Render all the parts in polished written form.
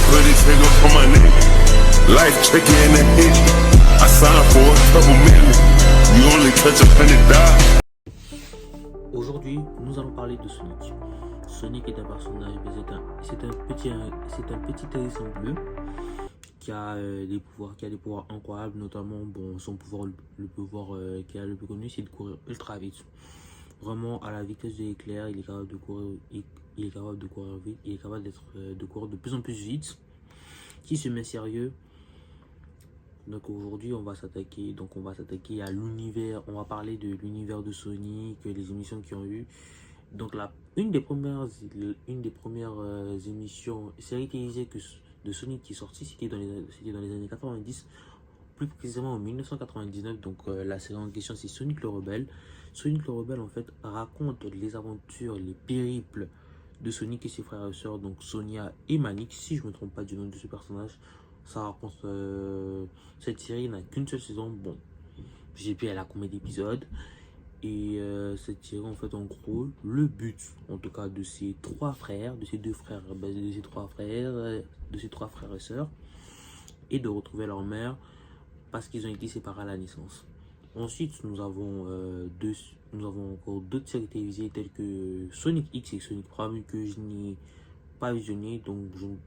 put it trigger from my neck. Life tricky in the hit. I signed for a couple million. You only touch $100. Aujourd'hui, nous allons parler de Sonic. Sonic est un personnage, c'est un petit hérisson bleu qui a des pouvoirs incroyables, notamment son pouvoir, le pouvoir qui a le plus connu, c'est de courir ultra vite. Vraiment à la vitesse de l'éclair, il est capable de courir, il est capable de courir vite, il est capable de courir de plus en plus vite. Qui se met sérieux? Donc aujourd'hui on va s'attaquer à l'univers, on va parler de l'univers de Sonic, les émissions qui ont eu. Donc une des premières émissions série télévisée de Sonic qui est sortie, c'était dans les années 90, plus précisément en 1999. Donc la série en question c'est Sonic le Rebelle. Sonic le Rebelle en fait raconte les aventures, les périples de Sonic et ses frères et sœurs, donc Sonia et Manic, si je me trompe pas du nom de ce personnage. Ça raconte, cette série n'a qu'une seule saison. Bon, je sais plus elle a combien d'épisodes. Et cette série en fait en gros, le but en tout cas de ces trois frères, de ces trois frères et sœurs, est de retrouver leur mère parce qu'ils ont été séparés à la naissance. Ensuite nous avons encore d'autres séries télévisées telles que Sonic X et Sonic Prime que je n'ai pas visionné, donc je ne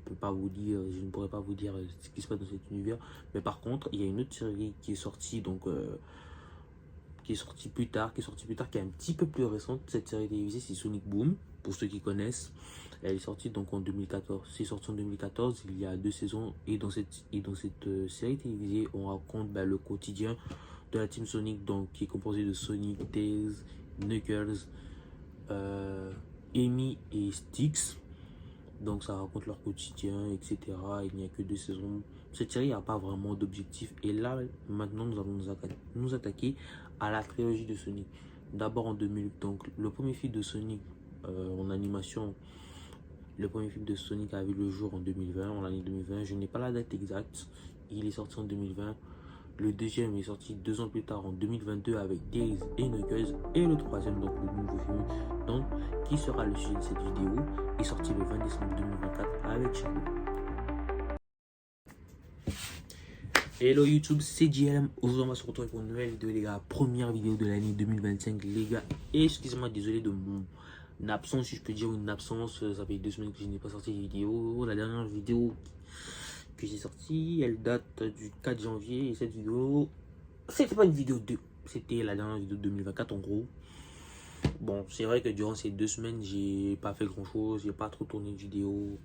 pourrais pas vous dire ce qui se passe dans cet univers. Mais par contre il y a une autre série qui est sortie qui est sortie plus tard, qui est un petit peu plus récente. Cette série télévisée c'est Sonic Boom, pour ceux qui connaissent. Elle est sortie donc en 2014. C'est sorti en 2014, il y a 2 saisons. Et dans cette série télévisée, on raconte le quotidien de la team Sonic, donc qui est composée de Sonic, Tails, Knuckles, Amy et Styx. Donc ça raconte leur quotidien, etc. Il n'y a que 2 saisons. Cette série n'a pas vraiment d'objectif. Et là, maintenant, nous allons nous attaquer à la trilogie de Sonic. D'abord en 2000, donc le premier film de Sonic en animation. Le premier film de Sonic a vu le jour en 2020, en l'année 2020. Je n'ai pas la date exacte. Il est sorti en 2020. Le deuxième est sorti 2 ans plus tard en 2022 avec Tails et Knuckles. Et le troisième, donc le nouveau film, donc, qui sera le sujet de cette vidéo, est sorti le 20 décembre 2024 avec Shadow. Hello YouTube, c'est JLM. Aujourd'hui on va se retrouver pour une nouvelle vidéo les gars. Première vidéo de l'année 2025 les gars. Excusez-moi, désolé de mon absence, si je peux dire une absence. Ça fait 2 semaines que je n'ai pas sorti de vidéo. La dernière vidéo que j'ai sortie, elle date du 4 janvier. Et cette vidéo, c'était pas une vidéo 2, c'était la dernière vidéo de 2024 en gros. Bon, c'est vrai que durant ces 2 semaines, j'ai pas fait grand chose, j'ai pas trop tourné de vidéo.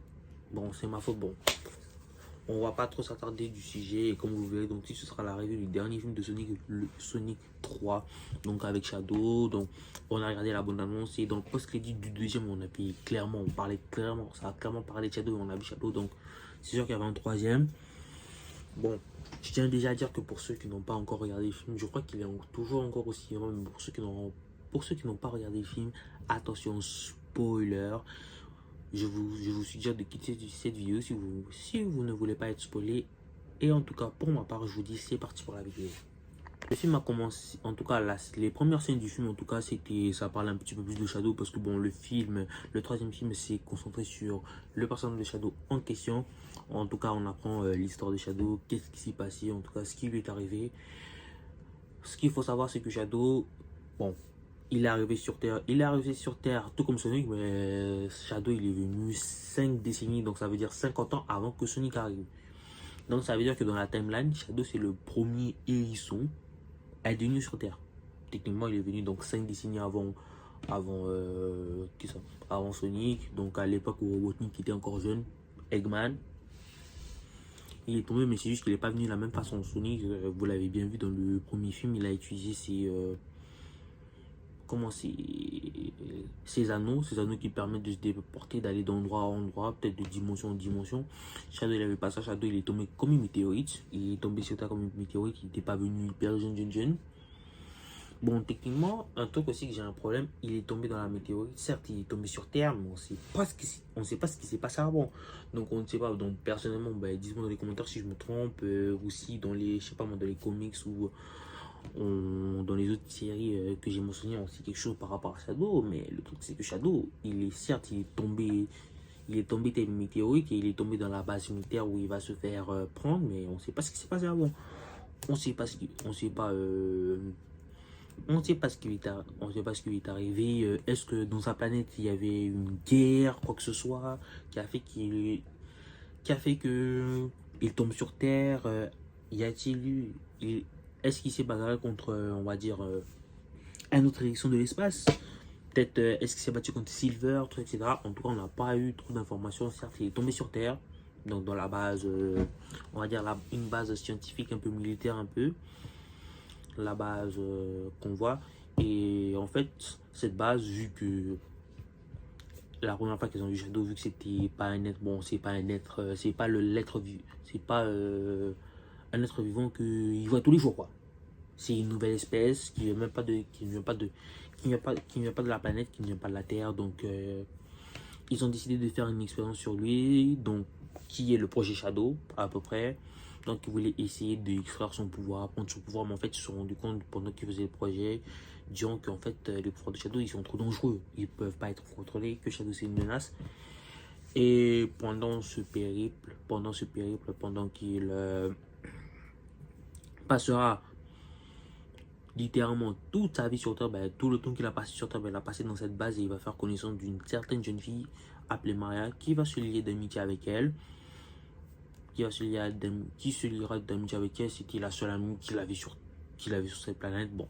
Bon, c'est ma faute. Bon, on va pas trop s'attarder du sujet. Et comme vous verrez, donc si ce sera la review du dernier film de Sonic, le Sonic 3, donc avec Shadow. Donc on a regardé la bonne annonce et dans le post-crédit du deuxième, on a pu clairement, ça a clairement parlé de Shadow et on a vu Shadow. Donc c'est sûr qu'il y avait un troisième. Bon, je tiens déjà à dire que pour ceux qui n'ont pas encore regardé le film, je crois qu'il est toujours encore au cinéma, mais pour ceux qui n'ont pas regardé le film, attention, spoiler. Je vous suggère de quitter cette vidéo si vous ne voulez pas être spoilé. Et en tout cas, pour ma part, je vous dis, c'est parti pour la vidéo. Le film a commencé, en tout cas, les premières scènes du film, en tout cas, ça parle un petit peu plus de Shadow. Parce que bon, le troisième film s'est concentré sur le personnage de Shadow en question. En tout cas, on apprend l'histoire de Shadow, qu'est-ce qui s'est passé, en tout cas, ce qui lui est arrivé. Ce qu'il faut savoir, c'est que Shadow, bon, il est arrivé sur Terre tout comme Sonic, mais Shadow il est venu 5 décennies, donc ça veut dire 50 ans avant que Sonic arrive. Donc ça veut dire que dans la timeline, Shadow c'est le premier hérisson à être venu sur Terre. Techniquement il est venu donc 5 décennies avant Sonic, donc à l'époque où Robotnik était encore jeune, Eggman. Il est tombé, mais c'est juste qu'il n'est pas venu de la même façon. Sonic, vous l'avez bien vu dans le premier film, il a utilisé ces anneaux qui permettent de se déporter, d'aller d'endroit à endroit, peut-être de dimension en dimension. Shadow il avait pas ça. Shadow il est tombé comme une météorite, il est tombé sur Terre comme une météorite, il n'était pas venu hyper jeune. Bon, techniquement, un truc aussi que j'ai un problème, il est tombé dans la météorite, certes il est tombé sur Terre, mais on sait pas ce qui s'est passé avant. Donc on ne sait pas. Donc personnellement, dites-moi dans les commentaires si je me trompe, ou si dans les, je sais pas moi, dans les comics ou dans les autres séries que j'ai mentionnées, on sait quelque chose par rapport à Shadow. Mais le truc c'est que Shadow, il est tombé il est tombé tel une météorite et il est tombé dans la base militaire où il va se faire prendre, mais on ne sait pas ce qui s'est passé avant. On ne sait pas ce qui, on sait pas, on ne sait pas ce qui lui est, on sait pas ce qui lui est arrivé. Est-ce que dans sa planète il y avait une guerre, quoi que ce soit, qui a fait que il tombe sur Terre. Y a-t-il eu, est-ce qu'il s'est bagarré contre, on va dire, une autre élection de l'espace? Peut-être est-ce qu'il s'est battu contre Silver, tout, etc. En tout cas, on n'a pas eu trop d'informations. Certes, il est tombé sur Terre, donc dans la base, on va dire une base scientifique un peu militaire, un peu la base qu'on voit. Et en fait, cette base, vu que la première fois qu'ils ont vu Shadow, vu que c'était pas un être, bon, c'est pas un être, c'est pas l'être vivant, c'est pas un être vivant qu'il voit tous les jours, quoi. C'est une nouvelle espèce qui vient même pas de, qui ne vient pas de, qui ne vient pas de la planète, qui ne vient pas de la Terre. Donc, ils ont décidé de faire une expérience sur lui, donc qui est le projet Shadow à peu près. Donc, ils voulaient essayer d'extraire son pouvoir, prendre son pouvoir, mais en fait, ils se sont rendus compte pendant qu'ils faisaient le projet, disant qu'en fait, les pouvoirs de Shadow, ils sont trop dangereux, ils ne peuvent pas être contrôlés, que Shadow c'est une menace. Et pendant ce périple, pendant qu'il passera littéralement toute sa vie sur Terre, ben, tout le temps qu'il a passé sur Terre, ben, il a passé dans cette base et il va faire connaissance d'une certaine jeune fille appelée Maria qui va se lier d'amitié avec elle. Qui se liera d'amitié avec elle, c'était la seule amie qu'il avait sur cette planète. Bon,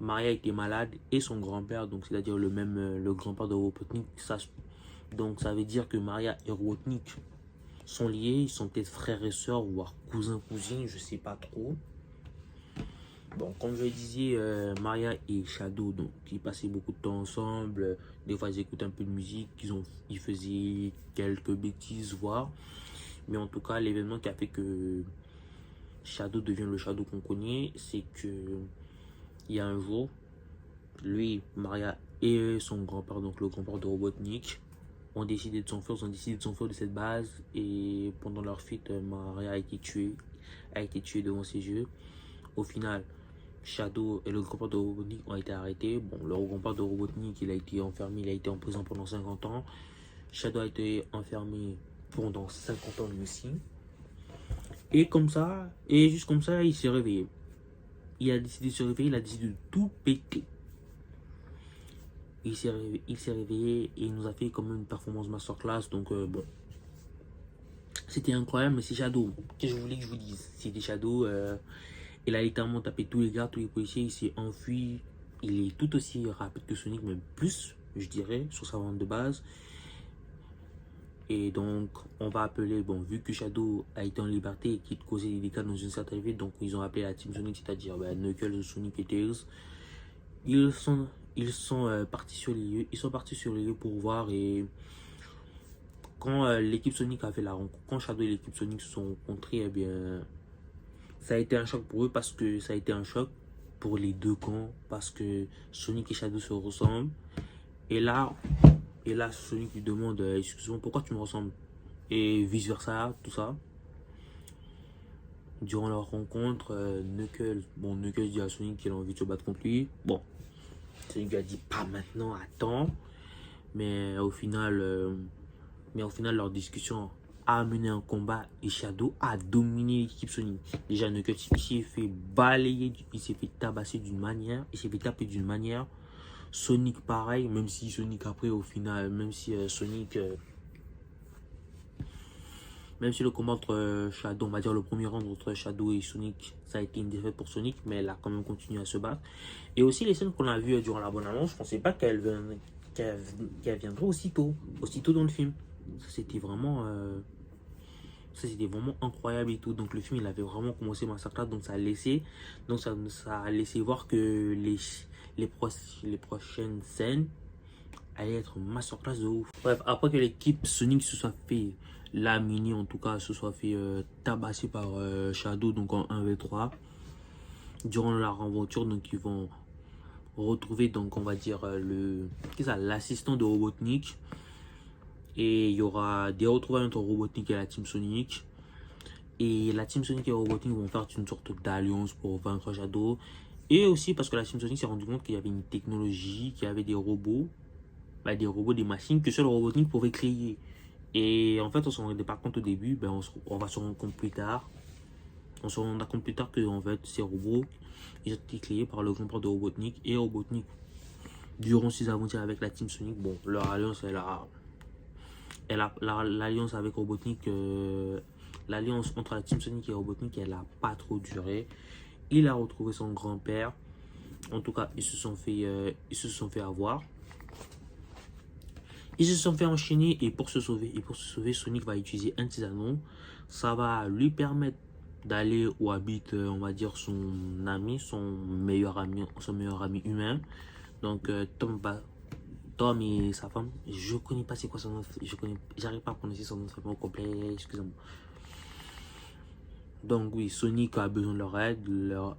Maria était malade et son grand-père, donc c'est-à-dire le grand-père de Robotnik, donc ça veut dire que Maria et Robotnik sont liés, ils sont peut-être frères et sœurs, voire cousins, cousines, je sais pas trop. Bon, comme je le disais, Maria et Shadow, donc ils passaient beaucoup de temps ensemble. Des fois, ils écoutaient un peu de musique, ils faisaient quelques bêtises, voire. Mais en tout cas, l'événement qui a fait que Shadow devient le Shadow qu'on connaît, c'est que il y a un jour, lui, Maria et son grand-père, donc le grand-père de Robotnik, ont décidé de s'enfuir de cette base. Et pendant leur fuite, Maria a été tuée devant ses yeux. Au final, Shadow et le grand-père de Robotnik ont été arrêtés. Bon, le grand-père de Robotnik, il a été enfermé, il a été en prison pendant 50 ans. Shadow a été enfermé pendant 50 ans lui aussi. Et comme ça, et juste comme ça, il s'est réveillé. Il a décidé de se réveiller, il a décidé de tout péter. Il s'est réveillé et il nous a fait comme une performance masterclass. Donc bon, c'était incroyable, mais c'est Shadow. Qu'est-ce que je voulais que je vous dise? C'était Shadow. Il a littéralement tapé tous les gars, tous les policiers. Il s'est enfui. Il est tout aussi rapide que Sonic, même plus, je dirais, sur sa vente de base. Et donc, on va appeler, bon, vu que Shadow a été en liberté et qu'il causait des dégâts dans une certaine ville, donc ils ont appelé la Team Sonic, c'est-à-dire Knuckles, Sonic et Tails. Ils sont partis sur les lieux. Ils sont partis sur les lieux pour voir. Et quand l'équipe Sonic a fait la rencontre, quand Shadow et l'équipe Sonic se sont rencontrés, eh bien, ça a été un choc pour eux, parce que ça a été un choc pour les deux camps, parce que Sonic et Shadow se ressemblent. Et là Sonic lui demande excuse-moi, pourquoi tu me ressembles? Et vice versa, tout ça. Durant leur rencontre, Knuckles dit à Sonic qu'il a envie de se battre contre lui. Bon, Sonic lui a dit pas maintenant, attends. Mais au final, leur discussion a mené un combat et Shadow a dominé l'équipe Sonic. Déjà, Knuckles, il s'est fait balayer, il s'est fait tabasser d'une manière, il s'est fait taper d'une manière. Sonic pareil, même si Sonic après au final, même si le combat entre Shadow, on va dire le premier round entre Shadow et Sonic, ça a été une défaite pour Sonic, mais elle a quand même continué à se battre. Et aussi les scènes qu'on a vues durant la bonne annonce, je pensais pas qu'elle viendrait aussitôt dans le film. C'était vraiment incroyable et tout. Donc le film il avait vraiment commencé masterclass, donc ça a laissé voir que les prochaines scènes allaient être masterclass de ouf. Bref, après que l'équipe Sonic se soit fait laminer, en tout cas se soit fait tabasser par Shadow, donc en 1v3 durant leur aventure, donc ils vont retrouver, donc on va dire l'assistant de Robotnik. Et il y aura des retrouvailles entre Robotnik et la Team Sonic. Et la Team Sonic et Robotnik vont faire une sorte d'alliance pour vaincre Shadow. Et aussi parce que la Team Sonic s'est rendu compte qu'il y avait une technologie, qu'il y avait des robots des robots, des machines que seul Robotnik pouvait créer. Et en fait, on s'en rendait pas compte au début, on va se rendre compte plus tard. On se rendra compte plus tard que en fait, ces robots, ils ont été créés par le grand-père de Robotnik. Et Robotnik, durant ses aventures avec la Team Sonic, bon, leur alliance, l'alliance avec Robotnik, l'alliance entre la Team Sonic et Robotnik, elle a pas trop duré. Il a retrouvé son grand-père. En tout cas, ils se sont fait avoir. Ils se sont fait enchaîner et pour se sauver, Sonic va utiliser un tisanon. Ça va lui permettre d'aller où habite, on va dire, son meilleur ami humain. Donc Tom et sa femme, je connais pas c'est quoi son nom, j'arrive pas à prononcer son nom de famille au complet, excusez-moi. Donc oui, Sonic a besoin de leur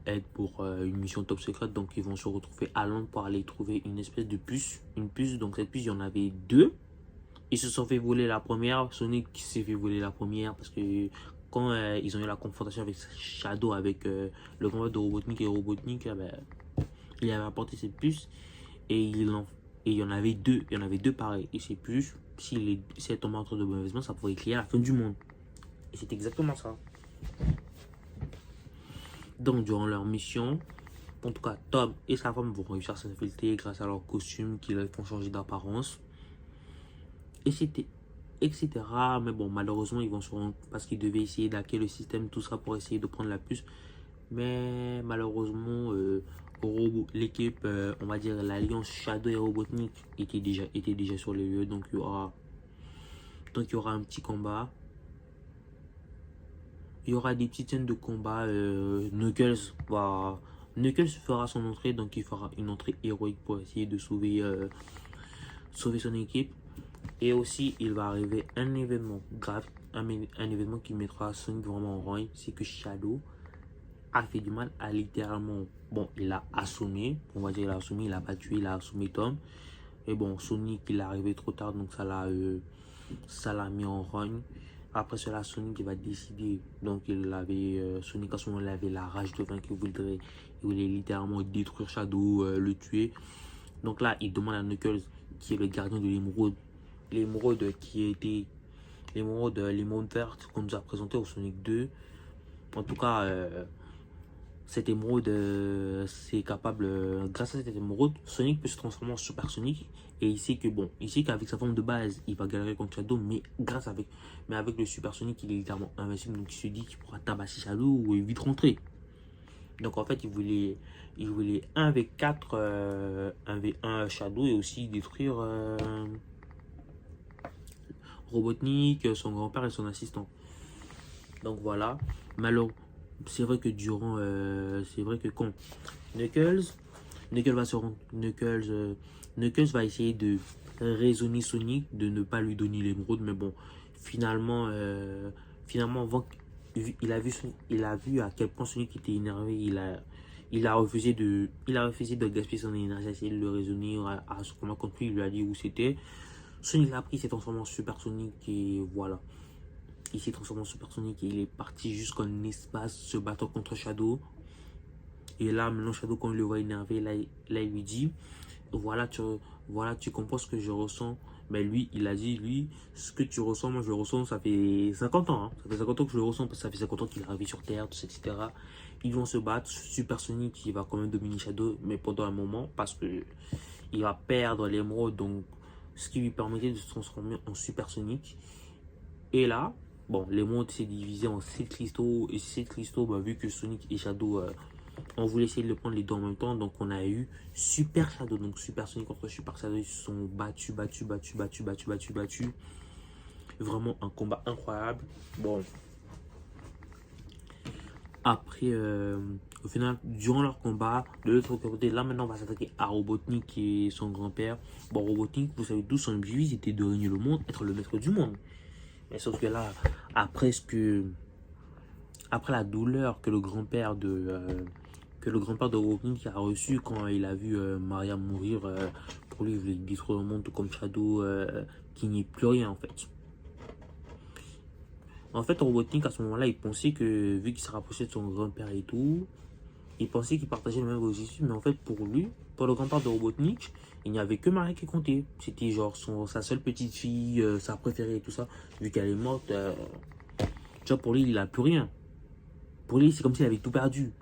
aide pour une mission top secrète. Donc ils vont se retrouver à Londres pour aller trouver une espèce de puce. Une puce, donc cette puce, il y en avait deux. Ils se sont fait voler la première. Sonic s'est fait voler la première parce que quand ils ont eu la confrontation avec Shadow, avec le combat de Robotnik et Robotnik, il avait apporté cette puce et il y en avait deux. Il y en avait deux pareils. Et ces puces, si elles tombaient entre de mauvaises mains, ça pourrait créer la fin du monde. Et c'est exactement ça. Donc, durant leur mission, en tout cas, Tom et sa femme vont réussir à s'infiltrer grâce à leur costume qui leur font changer d'apparence. Et c'était etc. Mais bon, malheureusement, ils vont se rendre parce qu'ils devaient essayer d'hacker le système, tout ça pour essayer de prendre la puce. Mais malheureusement, l'équipe, on va dire l'alliance Shadow et Robotnik était déjà sur les lieux. Donc, il y aura un petit combat. Il y aura des petites scènes de combat. Knuckles fera son entrée, donc il fera une entrée héroïque pour essayer de sauver son équipe. Et aussi, il va arriver un événement grave, un événement qui mettra Sonic vraiment en rang. C'est que Shadow a fait du mal à littéralement... Bon, il a assommé, on va dire il a assommé, il a pas tué, il a assommé Tom. Et bon, Sonic, il est arrivé trop tard, donc ça l'a mis en rogne. Après cela, Sonic il va décider. Donc Sonic à ce moment-là avait la rage de vaincre. Il voulait littéralement détruire Shadow, le tuer. Donc là, il demande à Knuckles, qui est le gardien de l'émeraude. L'émeraude qui était l'émeraude verte qu'on nous a présenté au Sonic 2. En tout cas, cette émeraude, c'est capable, grâce à cette émeraude, Sonic peut se transformer en Super Sonic. Et il sait qu'avec sa forme de base, il va galérer contre Shadow, mais avec le Super Sonic, il est littéralement invincible. Donc il se dit qu'il pourra tabasser Shadow ou vite rentrer. Donc en fait, il voulait 1v4, 1v1 Shadow et aussi détruire Robotnik, son grand-père et son assistant. Donc voilà. Malheureusement, c'est vrai que quand Knuckles va essayer de raisonner Sonic de ne pas lui donner l'émeraude, mais bon, finalement il a vu à quel point Sonic était énervé. Il a refusé de gaspiller son énergie à essayer de le raisonner à ce combat contre lui. Il lui a dit où c'était. Sonic l'a pris, s'est transformé en Super Sonic et voilà. Il s'est transformé en Super Sonic et il est parti jusqu'en espace se battant contre Shadow. Et là, maintenant, Shadow, quand il le voit énervé, là il lui dit voilà, tu comprends ce que je ressens. Mais lui, il a dit, ce que tu ressens, moi je le ressens, ça fait 50 ans. Hein. Ça fait 50 ans que je le ressens, parce que ça fait 50 ans qu'il est arrivé sur Terre, tout ça, etc. Ils vont se battre. Super Sonic, il va quand même dominer Shadow, mais pendant un moment, parce que il va perdre l'émeraude, donc ce qui lui permettait de se transformer en Super Sonic. Et là, bon, l'émeraude s'est divisé en 7 cristaux. Et 7 cristaux, vu que Sonic et Shadow, on voulait essayer de le prendre les deux en même temps. Donc on a eu Super Shadow. Donc Super Sonic contre Super Shadow, ils se sont battus. Vraiment un combat incroyable. Bon. Après, au final, durant leur combat, de l'autre côté, là maintenant on va s'attaquer à Robotnik et son grand-père. Bon, Robotnik, vous savez tous, son objectif c'était de régner le monde, être le maître du monde. Mais sauf que là, après la douleur que le grand-père de Robotnik a reçu quand il a vu Maria mourir, pour lui il voulait détruire le monde tout comme Shadow, qui n'y est plus rien en fait. En fait, Robotnik à ce moment-là, il pensait que vu qu'il se rapprochait de son grand-père et tout, il pensait qu'ils partageaient le même objectif, mais en fait, pour lui, pour le grand-père de Robotnik, il n'y avait que Marie qui comptait. C'était genre sa seule petite fille, sa préférée et tout ça. Vu qu'elle est morte, tu vois, pour lui, il a plus rien. Pour lui, c'est comme s'il avait tout perdu.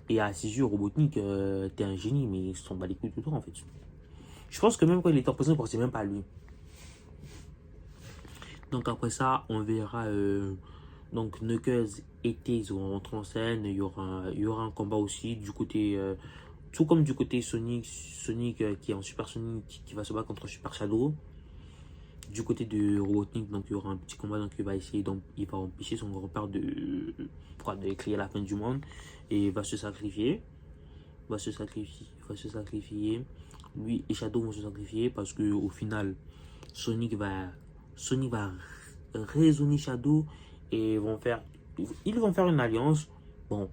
Et à ses yeux, Robotnik, t'es un génie, mais il s'en bat les couilles tout le temps, en fait. Je pense que même quand il était en prison, il pensait même pas à lui. Donc après ça, on verra donc Knuckles et Tails vont rentrer en scène. Il y aura un combat aussi du côté, tout comme du côté Sonic qui est en Super Sonic qui va se battre contre Super Shadow. Du côté de Robotnik, donc il y aura un petit combat, donc il va essayer, donc il va empêcher son grand-père de créer la fin du monde et va se sacrifier. Va se sacrifier. Lui et Shadow vont se sacrifier parce que au final, Sonic va raisonner Shadow et ils vont faire une alliance. Bon,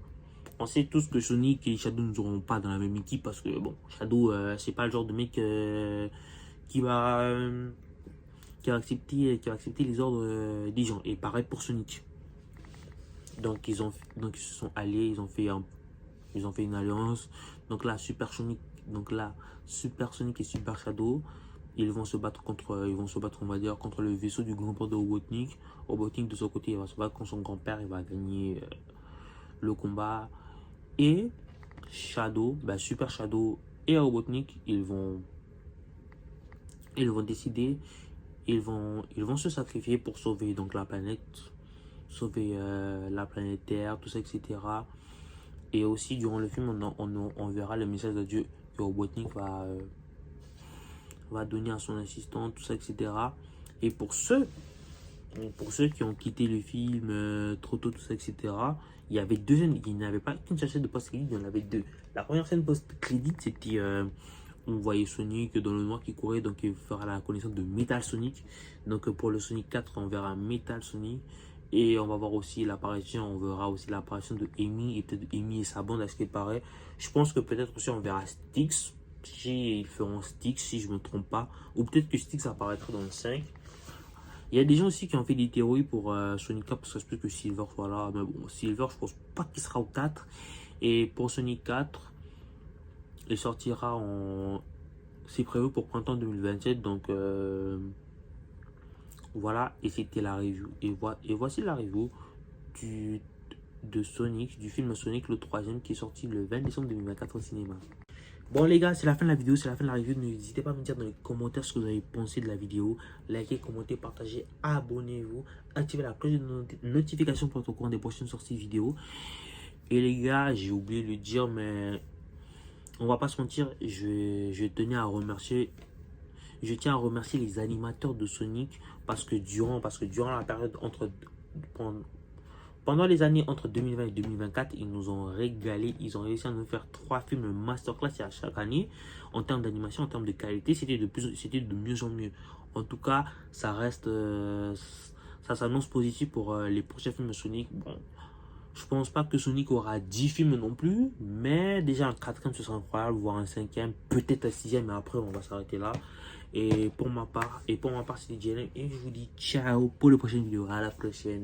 on sait tous que Sonic et Shadow ne seront pas dans la même équipe parce que bon, Shadow c'est pas le genre de mec qui va accepter les ordres des gens, et pareil pour Sonic. Donc ils se sont alliés, ils ont fait une alliance. Donc là Super Sonic et Super Shadow, ils vont se battre on va dire contre le vaisseau du grand-père de Robotnik. Robotnik de son côté, il va se battre contre son grand-père, il va gagner le combat. Et Shadow, Super Shadow et Robotnik, ils vont décider, ils vont se sacrifier pour sauver donc la planète, la planète Terre, tout ça, etc. Et aussi durant le film, on verra le message de Dieu que Robotnik va donner à son assistant, tout ça, etc. Et pour ceux qui ont quitté le film trop tôt, tout ça, etc., il y avait deux scènes, il n'y avait pas qu'une seule scène de post-crédit, il y en avait deux. La première scène post-crédit, c'était on voyait Sonic dans le noir qui courait, donc il fera la connaissance de Metal Sonic. Donc pour le Sonic 4, on verra Metal Sonic. Et on va voir aussi l'apparition, de Amy, et peut-être Amy et sa bande à ce qu'il paraît. Je pense que peut-être aussi on verra Styx, si ils feront Styx, si je ne me trompe pas. Ou peut-être que Styx apparaîtra dans le 5. Il y a des gens aussi qui ont fait des théories pour Sonic 4, parce que je pense que Silver soit là. Mais bon, Silver, je pense pas qu'il sera au 4. Et pour Sonic 4, il sortira c'est prévu pour printemps 2027, donc voilà, et c'était la review. Et voici la review de Sonic, du film Sonic le 3e qui est sorti le 20 décembre 2024 au cinéma. Bon les gars, c'est la fin de la vidéo, c'est la fin de la review. N'hésitez pas à me dire dans les commentaires ce que vous avez pensé de la vidéo. Likez, commentez, partagez, abonnez-vous, activez la cloche de notification pour être au courant des prochaines sorties vidéo. Et les gars, j'ai oublié de le dire, mais on va pas se mentir, je tiens à remercier les animateurs de Sonic parce que durant la période pendant les années entre 2020 et 2024, ils nous ont régalé. Ils ont réussi à nous faire 3 films masterclass à chaque année. En termes d'animation, en termes de qualité, c'était de mieux en mieux. En tout cas, ça s'annonce positif pour les prochains films Sonic. Bon, je pense pas que Sonic aura 10 films non plus, mais déjà un 4e ce sera incroyable, voire un 5e, peut-être un 6e, mais après on va s'arrêter là. Et pour ma part, c'était JLM et je vous dis ciao pour la prochaine vidéo. À la prochaine.